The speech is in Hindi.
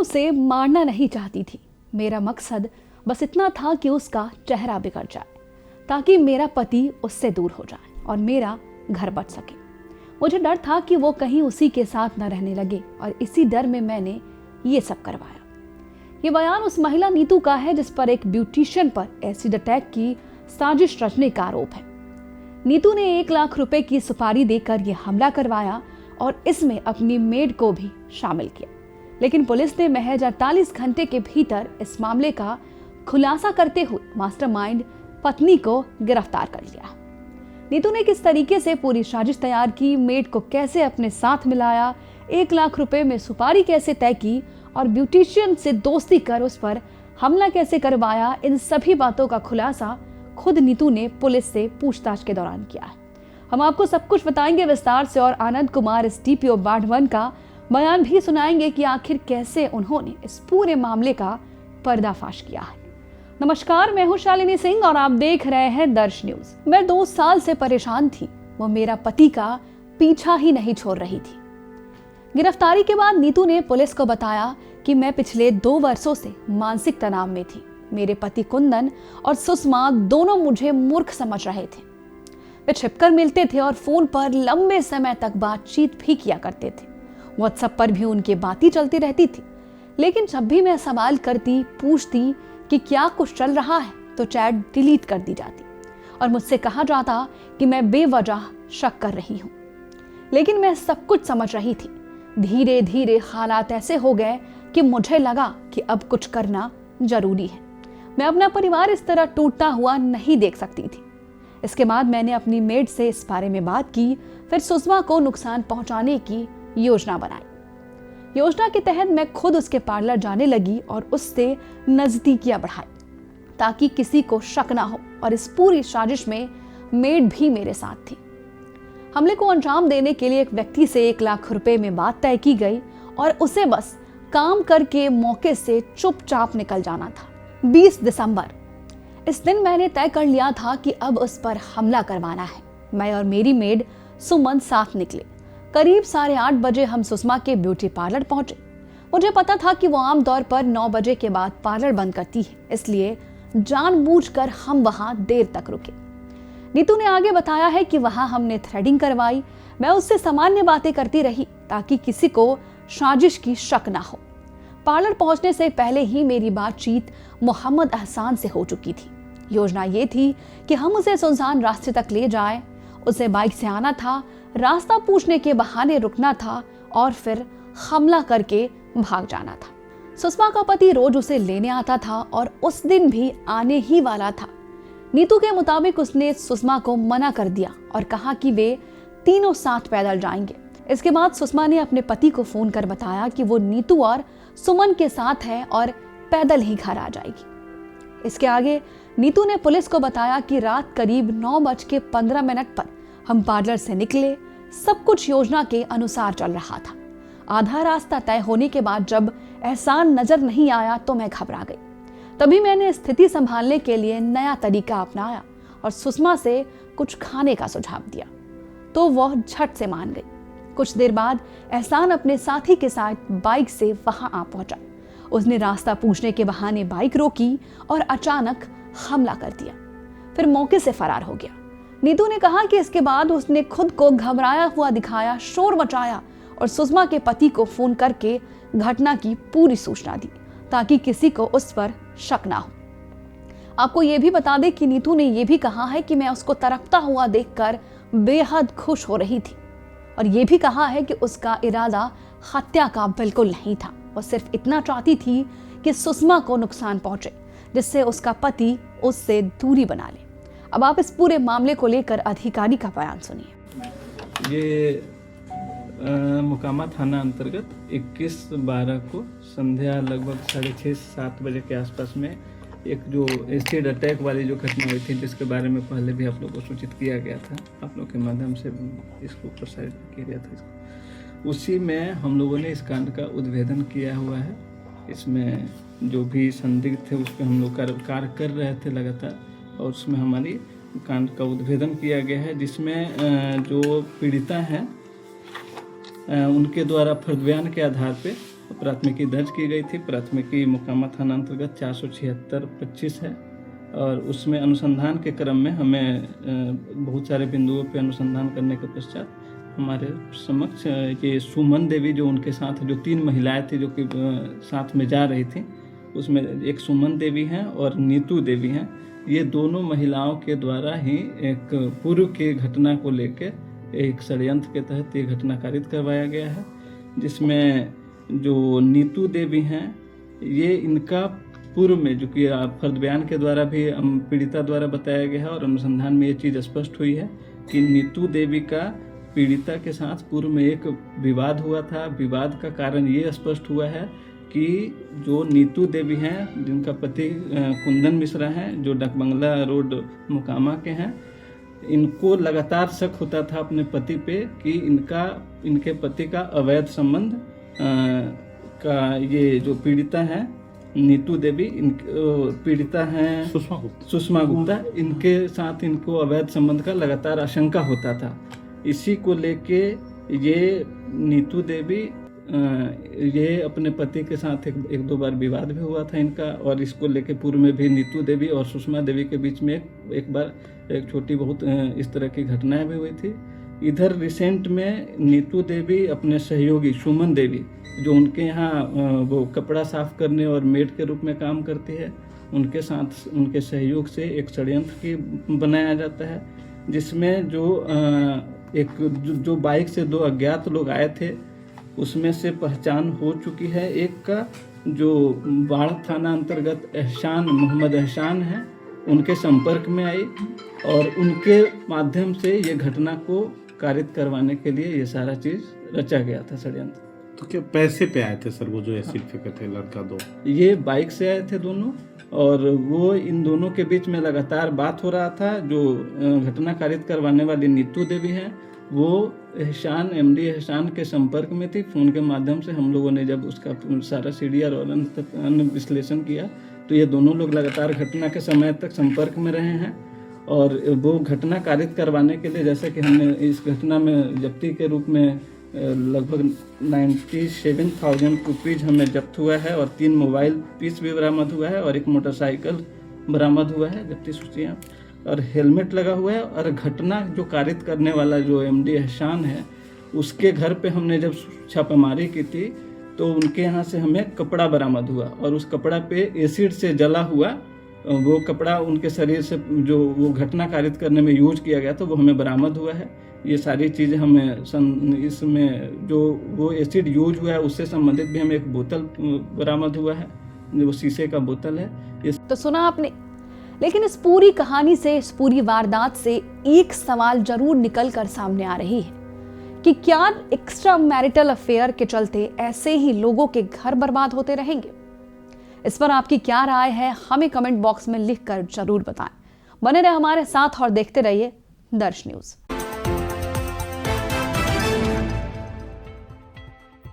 उसे मारना नहीं चाहती थी। मेरा मकसद बस इतना था कि उसका चेहरा बिगड़ जाए ताकि मेरा पति उससे दूर हो जाए और मेरा घर बच सके। मुझे डर था कि वो कहीं उसी के साथ न रहने लगे और इसी डर में मैंने ये सब करवाया। ये बयान उस महिला नीतू का है जिस पर एक ब्यूटिशियन पर एसिड अटैक की साजिश रचने का आरोप है। नीतू ने 1 लाख रुपए की सुपारी देकर यह हमला करवाया और इसमें अपनी मेड को भी शामिल किया। लेकिन पुलिस ने महज 48 घंटे के भीतर इस मामले का खुलासा करते हुए मास्टरमाइंड पत्नी को गिरफ्तार कर लिया। नीतू ने किस तरीके से पूरी साजिश तैयार की, मेड को कैसे अपने साथ मिलाया, 1 लाख रुपए में सुपारी कैसे तय की और ब्यूटिशियन से दोस्ती कर उस पर हमला कैसे करवाया, इन सभी बातों का खुलासा खुद नीतू ने पुलिस से पूछताछ के दौरान किया है। हम आपको सब कुछ बताएंगे विस्तार से और आनंद कुमार एसडीपीओ बाढ़वन का बयान भी सुनाएंगे कि आखिर कैसे उन्होंने इस पूरे मामले का पर्दाफाश किया है। नमस्कार, मैं हूं शालिनी सिंह और आप देख रहे हैं दर्श न्यूज। मैं 2 साल से परेशान थी, वो मेरा पति का पीछा ही नहीं छोड़ रही थी। गिरफ्तारी के बाद नीतू ने पुलिस को बताया कि मैं पिछले 2 वर्षों से मानसिक तनाव में थी। मेरे पति कुंदन और सुषमा दोनों मुझे मूर्ख समझ रहे थे। वे छिपकर मिलते थे और फोन पर लंबे समय तक बातचीत भी किया करते थे। व्हाट्सएप पर भी उनकी बातें चलती रहती थी। लेकिन जब भी मैं सवाल करती, पूछती कि क्या कुछ चल रहा है, तो चैट डिलीट कर दी जाती और मुझसे कहा जाता कि मैं बेवजह शक कर रही हूँ। लेकिन मैं सब कुछ समझ रही थी। धीरे धीरे हालात ऐसे हो गए कि मुझे लगा कि अब कुछ करना जरूरी है। मैं अपना परिवार इस तरह टूटता हुआ नहीं देख सकती थी। इसके बाद मैंने अपनी मेड से इस बारे में बात की, फिर सुषमा को नुकसान पहुंचाने की योजना बनाई। योजना के तहत मैं खुद उसके पार्लर जाने लगी और उससे नजदीकियां बढ़ाई ताकि किसी को शक ना हो और इस पूरी साजिश में मेड भी मेरे साथ थी। हमले को अंजाम देने के लिए एक व्यक्ति से 1 लाख रुपए में बात तय की गई और उसे बस काम करके मौके से चुपचाप निकल जाना था। 20 दिसंबर, इस दिन मैंने तय कर लिया था कि अब उस पर हमला करवाना है। मैं और मेरी मेड सुमन साथ निकले। करीब 8:30 बजे हम सुषमा के ब्यूटी पार्लर पहुंचे। मुझे पता था कि वो आमतौर पर 9 बजे के बाद पार्लर बंद करती है, इसलिए जानबूझकर हम वहां देर तक रुके। नीतू ने आगे बताया है कि वहां हमने थ्रेडिंग करवाई। मैं उससे सामान्य बातें करती रही ताकि किसी को साजिश की शक ना हो। पार्लर पहुंचने से पहले ही मेरी बातचीत मोहम्मद अहसान से हो चुकी थी। योजना ये थी कि हम उसे सुनसान रास्ते तक ले जाएं। उसे बाइक से आना था, रास्ता पूछने के बहाने रुकना था और फिर हमला करके भाग जाना था। सुषमा का पति रोज उसे लेने आता था और उस दिन भी आने ही वाला था। नीतू के मुताबिक उसने सुषमा को मना कर दिया और कहा कि वे तीनों साथ पैदल जाएंगे। इसके बाद सुषमा ने अपने पति को फोन कर बताया कि वो नीतू और सुमन के साथ है और पैदल ही घर आ जाएगी। इसके आगे नीतू ने पुलिस को बताया कि रात करीब 9:15 पर हम पार्लर से निकले। सब कुछ योजना के अनुसार चल रहा था। आधा रास्ता तय होने के बाद जब एहसान नजर नहीं आया तो मैं घबरा गई। तभी मैंने स्थिति संभालने के लिए नया तरीका अपनाया और सुषमा से कुछ खाने का सुझाव दिया, तो वह झट से मान गई। कुछ देर बाद एहसान अपने साथी के साथ बाइक से वहां आ पहुंचा। उसने रास्ता पूछने के बहाने बाइक रोकी और अचानक हमला कर दिया, फिर मौके से फरार हो गया। नीतू ने कहा कि इसके बाद उसने खुद को घबराया हुआ दिखाया, शोर मचाया और सुषमा के पति को फोन करके घटना की पूरी सूचना दी ताकि किसी को उस पर शक ना हो। आपको ये भी बता दें कि नीतू ने यह भी कहा है कि मैं उसको तड़पता हुआ देखकर बेहद खुश हो रही थी और ये भी कहा है कि उसका इरादा हत्या का बिल्कुल नहीं था। वो सिर्फ इतना चाहती थी कि सुषमा को नुकसान पहुंचे जिससे उसका पति उससे दूरी बना ले। अब आप इस पूरे मामले को लेकर अधिकारी का बयान सुनिए। ये मोकामा थाना अंतर्गत 21/12 को संध्या लगभग 6:30-7 बजे के आसपास में एक जो एसिड अटैक वाली जो घटना हुई थी, जिसके बारे में पहले भी आप लोग को सूचित किया गया था, आप लोग के माध्यम से इसको प्रसारित किया गया था। उसी में हम लोगों ने इस कांड का उद्भेदन किया हुआ है। इसमें जो भी संदिग्ध थे उस पर हम लोग कार्य कर रहे थे लगातार और उसमें हमारी कांड का उद्भेदन किया गया है, जिसमें जो पीड़िता हैं उनके द्वारा फर्द बयान के आधार पे प्राथमिकी दर्ज की गई थी। प्राथमिकी मोकामा थाना अंतर्गत 476/25 है और उसमें अनुसंधान के क्रम में हमें बहुत सारे बिंदुओं पे अनुसंधान करने के पश्चात हमारे समक्ष ये सुमन देवी, जो उनके साथ जो 3 महिलाएं थी जो कि साथ में जा रही थी, उसमें एक सुमन देवी हैं और नीतू देवी हैं। ये दोनों महिलाओं के द्वारा ही एक पूर्व की घटना को लेके एक षड्यंत्र के तहत ये घटना कारित करवाया गया है, जिसमें जो नीतू देवी हैं ये इनका पूर्व में, जो कि फर्द बयान के द्वारा भी पीड़िता द्वारा बताया गया है और अनुसंधान में ये चीज़ स्पष्ट हुई है कि नीतू देवी का पीड़िता के साथ पूर्व में एक विवाद हुआ था। विवाद का कारण ये स्पष्ट हुआ है कि जो नीतू देवी हैं, जिनका पति कुंदन मिश्रा हैं, जो डकबंगला रोड मोकामा के हैं, इनको लगातार शक होता था अपने पति पे कि इनके पति का अवैध संबंध का ये जो पीड़िता हैं नीतू देवी, पीड़िता हैं सुषमा गुप्ता, इनके साथ इनको अवैध संबंध का लगातार आशंका होता था। इसी को लेके ये नीतू देवी ये अपने पति के साथ एक दो बार विवाद भी हुआ था इनका, और इसको लेके पूर्व में भी नीतू देवी और सुषमा देवी के बीच में एक बार एक छोटी बहुत इस तरह की घटनाएं भी हुई थी। इधर रिसेंट में नीतू देवी अपने सहयोगी सुमन देवी, जो उनके यहाँ वो कपड़ा साफ करने और मेड के रूप में काम करती है, उनके साथ उनके सहयोग से एक षड्यंत्र की बनाया जाता है, जिसमें जो बाइक से 2 अज्ञात लोग आए थे, उसमें से पहचान हो चुकी है। एक का जो बाढ़ थाना अंतर्गत मोहम्मद एहसान है, उनके संपर्क में आई और उनके माध्यम से ये घटना को कारित करवाने के लिए ये सारा चीज रचा गया था षड्यंत्र। तो क्या पैसे पे आए थे सर वो जो एसिड फेंके थे लड़का 2? ये बाइक से आए थे दोनों, और वो इन दोनों के बीच में लगातार बात हो रहा था। जो घटना कारित करवाने वाली नीतू देवी हैं, वो एमडी एहसान के संपर्क में थी। फ़ोन के माध्यम से हम लोगों ने जब उसका सारा सीडीआर और अन्य विश्लेषण किया तो ये दोनों लोग लगातार घटना के समय तक संपर्क में रहे हैं, और वो घटना कारित करवाने के लिए, जैसे कि हमने इस घटना में जब्ती के रूप में लगभग 97,000 रुपीज़ हमें जब्त हुआ है, और 3 मोबाइल पीस भी बरामद हुआ है, और एक मोटरसाइकिल बरामद हुआ है, जब्ती सूचियाँ, और हेलमेट लगा हुआ है। और घटना जो कारित करने वाला जो एमडी एहसान है, उसके घर पे हमने जब छापेमारी की थी तो उनके यहाँ से हमें कपड़ा बरामद हुआ, और उस कपड़ा पे एसिड से जला हुआ वो कपड़ा उनके शरीर से जो वो घटना कारित करने में यूज किया गया था वो हमें बरामद हुआ है। ये सारी चीज़ें हमें इसमें जो वो एसिड यूज हुआ है उससे संबंधित भी हमें एक बोतल बरामद हुआ है, वो शीशे का बोतल है। तो सुना आपने, लेकिन इस पूरी कहानी से, इस पूरी वारदात से एक सवाल जरूर निकल कर सामने आ रही है कि क्या एक्स्ट्रा मैरिटल अफेयर के चलते ऐसे ही लोगों के घर बर्बाद होते रहेंगे? इस पर आपकी क्या राय है, हमें कमेंट बॉक्स में लिखकर जरूर बताएं। बने रहे हमारे साथ और देखते रहिए दर्श न्यूज।